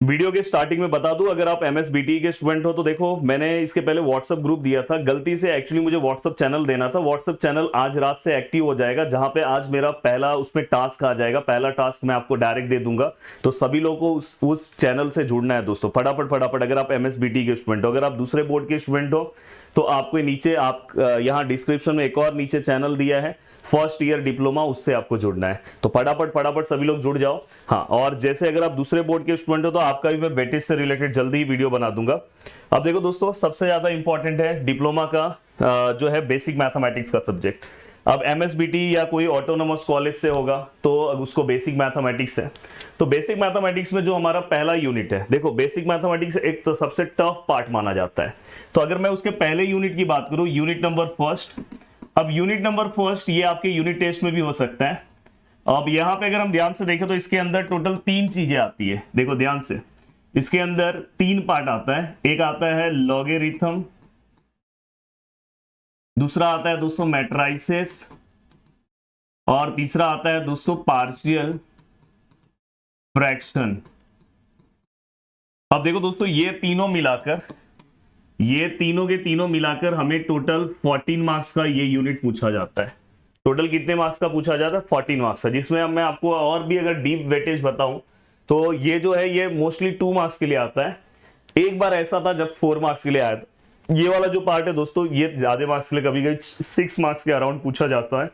Video के starting में बता दूं, अगर आप एमएसबीटी के स्टूडेंट हो तो देखो, मैंने इसके पहले व्हाट्सएप ग्रुप दिया था, गलती से एक्चुअली मुझे व्हाट्सएप चैनल देना था। व्हाट्सएप चैनल आज रात से एक्टिव हो जाएगा, जहां पे आज मेरा पहला उसमें टास्क आ जाएगा, पहला टास्क मैं आपको डायरेक्ट दे दूंगा। तो सभी लोगों को उस चैनल से जुड़ना है दोस्तों, फटाफट फटाफट। अगर आप एमएसबीटी के स्टूडेंट हो, अगर आप दूसरे बोर्ड के स्टूडेंट हो तो आपको नीचे आप यहाँ डिस्क्रिप्शन में एक और नीचे चैनल दिया है फर्स्ट ईयर डिप्लोमा, उससे आपको जुड़ना है। तो फटाफट फटाफट सभी लोग जुड़ जाओ। हाँ, और जैसे अगर आप दूसरे बोर्ड के स्टूडेंट हो तो आपका भी मैं वेटेज से रिलेटेड जल्दी ही वीडियो बना दूंगा। अब देखो दोस्तों, सबसे ज्यादा इंपॉर्टेंट है डिप्लोमा का जो है बेसिक मैथमेटिक्स का सब्जेक्ट। अब एमएसबीटी या कोई ऑटोनोमस कॉलेज से होगा तो उसको बेसिक मैथमेटिक्स है। तो बेसिक मैथमेटिक्स में जो हमारा पहला यूनिट है, देखो बेसिक मैथमेटिक्स एक तो सबसे टफ पार्ट माना जाता है। तो अगर मैं उसके पहले यूनिट की बात करूं, यूनिट नंबर फर्स्ट। अब यूनिट नंबर फर्स्ट ये आपके यूनिट टेस्ट में भी हो सकता है। अब यहां पे अगर हम ध्यान से देखें तो इसके अंदर टोटल 3 चीजें आती है। देखो ध्यान से, इसके अंदर 3 पार्ट आता है। एक आता है लॉगरिथम, दूसरा आता है दोस्तों मैट्राइसेस, और तीसरा आता है दोस्तों पार्शियल फ्रैक्शन। अब देखो दोस्तों, ये तीनों के तीनों मिलाकर हमें टोटल 14 मार्क्स का ये यूनिट पूछा जाता है। टोटल कितने मार्क्स का पूछा जाता है? 14 मार्क्स का, जिसमें अब मैं आपको और भी अगर डीप वेटेज बताऊं तो ये जो है ये मोस्टली 2 मार्क्स के लिए आता है। एक बार ऐसा था जब 4 मार्क्स के लिए आया था। ये वाला जो पार्ट है दोस्तों, ये ज्यादा मार्क्स के लिए कभी कभी 6 मार्क्स के अराउंड पूछा जाता है,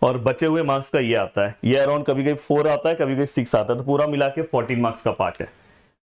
और बचे हुए मार्क्स का ये आता है, ये अराउंड कभी कभी 4 आता है, कभी कभी 6 आता है। तो पूरा मिला के 14 मार्क्स का पार्ट है।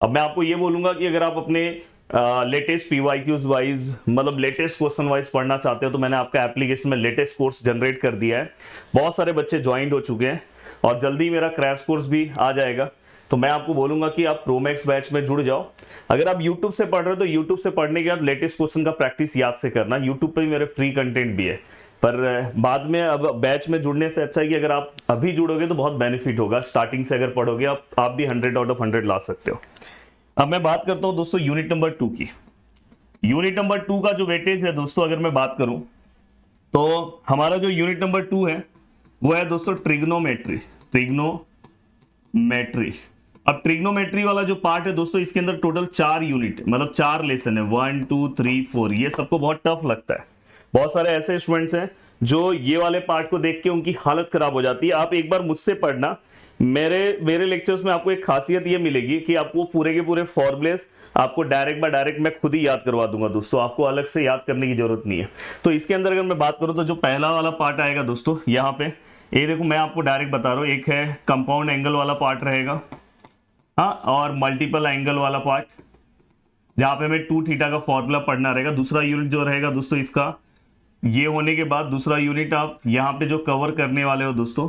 अब मैं आपको ये बोलूंगा कि अगर आप अपने लेटेस्ट पीवाईक्यूज वाइज, मतलब लेटेस्ट क्वेश्चन वाइज पढ़ना चाहते हो तो मैंने आपका एप्लीकेशन में लेटेस्ट कोर्स जनरेट कर दिया है। बहुत सारे बच्चे ज्वाइंट हो चुके हैं और जल्दी मेरा क्रैश कोर्स भी आ जाएगा। तो मैं आपको बोलूंगा कि आप प्रोमैक्स बैच में जुड़ जाओ। अगर आप यूट्यूब से पढ़ रहे हो तो यूट्यूब से पढ़ने के बाद लेटेस्ट क्वेश्चन का प्रैक्टिस याद से करना। यूट्यूब पे भी मेरे फ्री कंटेंट भी है, पर बाद में अब बैच में जुड़ने से अच्छा है कि अगर आप अभी जुड़ोगे तो बहुत बेनिफिट होगा। स्टार्टिंग से अगर पढ़ोगे आप भी 100 आउट ऑफ 100 ला सकते हो। अब मैं बात करता हूं दोस्तों यूनिट नंबर 2 की। यूनिट नंबर 2 का जो वेटेज है दोस्तों, अगर मैं बात करूं तो हमारा जो यूनिट नंबर 2 है वो है दोस्तों ट्रिग्नोमेट्री। अब ट्रिग्नोमेट्री वाला जो पार्ट है दोस्तों, इसके अंदर टोटल 4 यूनिट, मतलब 4 लेसन है, 1 2 3 4। ये सबको बहुत टफ लगता है। बहुत सारे ऐसे स्टूडेंट्स हैं जो ये वाले पार्ट को देख के उनकी हालत खराब हो जाती है। आप एक बार मुझसे पढ़ना, मेरे लेक्चर्स में आपको एक खासियत ये मिलेगी कि आपको पूरे के पूरे फॉर्मूलेस आपको डायरेक्ट बाय डायरेक्ट मैं खुद ही याद करवा दूंगा दोस्तों, आपको अलग से याद करने की जरूरत नहीं है। तो इसके अंदर अगर मैं बात करूं तो जो पहला वाला पार्ट आएगा दोस्तों, यहाँ पे ये देखो, मैं आपको डायरेक्ट बता रहा हूँ, एक है कंपाउंड एंगल वाला पार्ट रहेगा, हाँ, और मल्टीपल एंगल वाला पार्ट, जहां पे हमें 2 थीटा का फॉर्मूला पढ़ना रहेगा। दूसरा यूनिट जो रहेगा दोस्तों इसका, ये होने के बाद दूसरा यूनिट आप यहाँ पे जो कवर करने वाले हो दोस्तों,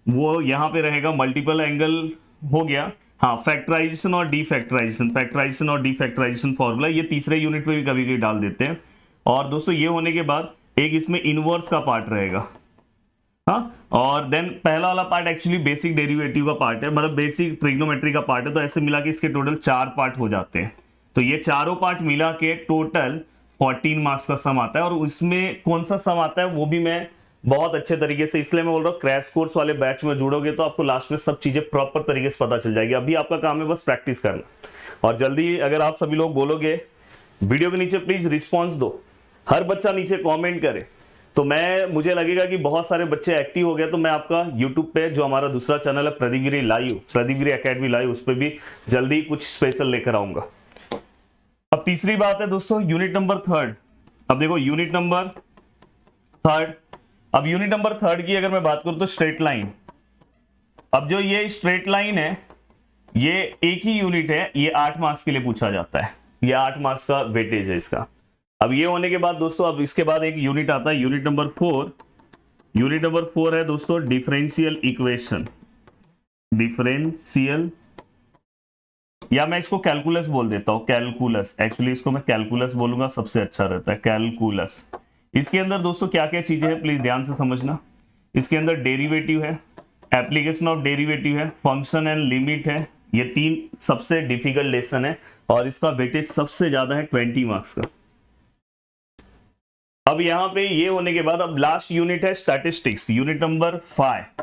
वो यहाँ पे रहेगा मल्टीपल एंगल हो गया, हाँ, फैक्टराइजेशन और डीफैक्टराइजेशन फॉर्मूला, ये तीसरे यूनिट पे भी कभी कभी डाल देते हैं। और दोस्तों ये होने के बाद एक इसमें इनवर्स का पार्ट रहेगा, हाँ, और देन पहला वाला पार्ट एक्चुअली बेसिक डेरिवेटिव का पार्ट है, मतलब बेसिक ट्रिग्नोमेट्री का पार्ट है। तो ऐसे मिला के इसके टोटल 4 पार्ट हो जाते हैं। तो ये चारों पार्ट मिला के टोटल 14 मार्क्स का सम आता है। और उसमें कौन सा सम आता है वो भी मैं बहुत अच्छे तरीके से, इसलिए मैं बोल रहा हूँ क्रैश कोर्स वाले बैच में जुड़ोगे तो आपको लास्ट में सब चीजें प्रॉपर तरीके से पता चल जाएगी। अभी आपका काम है बस प्रैक्टिस करना। और जल्दी अगर आप सभी लोग बोलोगे, वीडियो के नीचे प्लीज रिस्पॉन्स दो, हर बच्चा नीचे कॉमेंट करे, तो मुझे लगेगा कि बहुत सारे बच्चे एक्टिव हो गए। तो मैं आपका यूट्यूब पे जो हमारा दूसरा चैनल है प्रदीपगिरी एकेडमी लाइव, उस पर भी जल्दी कुछ स्पेशल लेकर आऊंगा। अब तीसरी बात है दोस्तों यूनिट नंबर 3। अब देखो यूनिट नंबर 3, अब यूनिट नंबर 3 की अगर मैं बात करूं तो स्ट्रेट लाइन। अब जो ये स्ट्रेट लाइन है, ये एक ही यूनिट है, ये 8 मार्क्स के लिए पूछा जाता है, ये 8 मार्क्स का वेटेज है इसका। अब ये होने के बाद दोस्तों, अब इसके बाद एक यूनिट आता है यूनिट नंबर 4। यूनिट नंबर 4 है दोस्तों डिफरेंशियल इक्वेशन, या मैं इसको कैलकुलस बोल देता हूं, कैलकुलस। एक्चुअली इसको मैं कैलकुलस बोलूंगा, सबसे अच्छा रहता है कैलकुलस। इसके अंदर दोस्तों क्या क्या चीजें हैं प्लीज ध्यान से समझना। इसके अंदर डेरिवेटिव है, एप्लीकेशन ऑफ डेरिवेटिव है, फंक्शन एंड लिमिट है। ये 3 सबसे डिफिकल्ट लेसन है और इसका वेटेज सबसे ज्यादा है 20 मार्क्स का। अब यहां पे ये होने के बाद अब लास्ट यूनिट है स्टैटिस्टिक्स, यूनिट नंबर 5।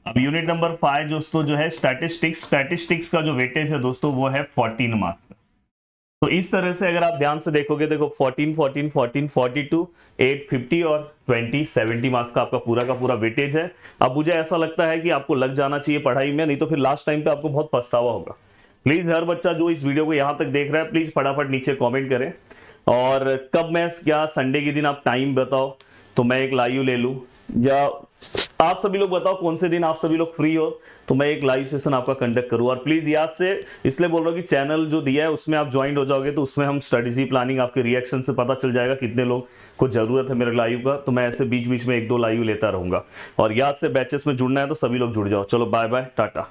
अब यूनिट नंबर 5 दोस्तों जो है स्टैटिस्टिक्स। स्टैटिस्टिक्स का जो वेटेज है दोस्तों वो है 14 मार्क्स का। तो इस तरह से अगर आप ध्यान से देखोगे, देखो 14 14 14 42 8 50 और 20 70 मार्क्स का आपका पूरा का पूरा वेटेज है। अब मुझे ऐसा लगता है कि आपको लग जाना चाहिए पढ़ाई में, नहीं तो फिर लास्ट टाइम पे आपको बहुत पछतावा होगा। प्लीज हर बच्चा जो इस वीडियो को यहाँ तक देख रहा है प्लीज फटाफट नीचे कॉमेंट करें, और कब मैं क्या संडे के दिन आप टाइम बताओ तो मैं एक लाइव ले लूं, या आप सभी लोग बताओ कौन से दिन आप सभी लोग फ्री हो तो मैं एक लाइव सेशन आपका कंडक्ट करूं। और प्लीज याद से इसलिए बोल रहा हूं कि चैनल जो दिया है उसमें आप ज्वाइन हो जाओगे तो उसमें हम स्ट्रेटेजी प्लानिंग आपके रिएक्शन से पता चल जाएगा कितने लोग को जरूरत है मेरे लाइव का। तो मैं ऐसे बीच बीच में 1-2 लाइव लेता रहूंगा। और याद से बैचेस में जुड़ना है तो सभी लोग जुड़ जाओ। चलो बाय बाय, टाटा।